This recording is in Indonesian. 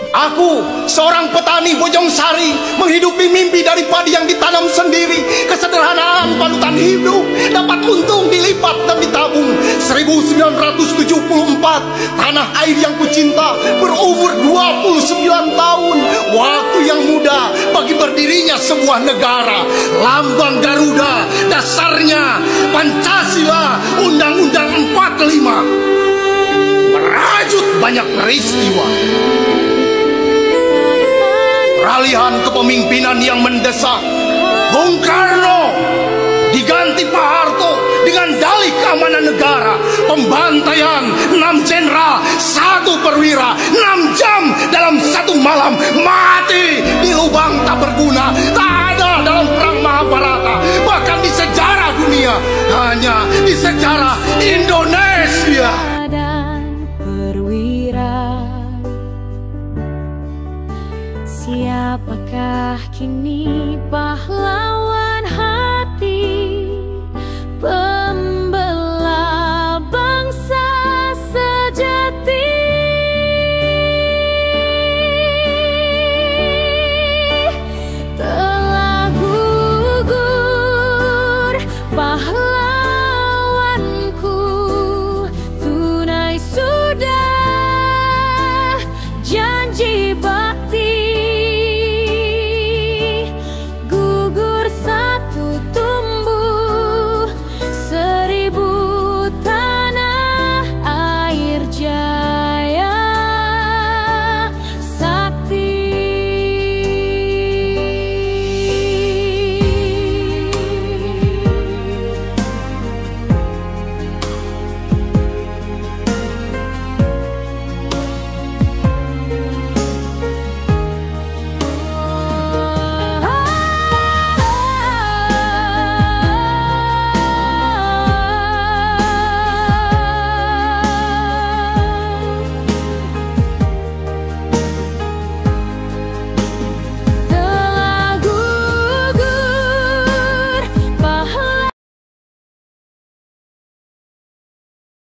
Aku, seorang petani Bojongsari, menghidupi mimpi dari padi yang ditanam sendiri. Kesederhanaan panutan hidup, dapat untung dilipat dan ditabung. 1974, tanah air yang kucinta berumur 29 tahun. Waktu yang muda bagi berdirinya sebuah negara. Lambang Garuda, dasarnya Pancasila, Undang-Undang 45. Merajut banyak peristiwa. Peralihan kepemimpinan yang mendesak, Bung Karno diganti Pak Harto dengan dalih keamanan negara. Pembantaian 6 jenderal, 1 perwira, 6 jam dalam 1 malam, mati di lubang tak berguna. Tak ada dalam perang Mahabharata, bahkan di sejarah dunia, hanya di sejarah Indonesia. Siapakah kini pahlawan?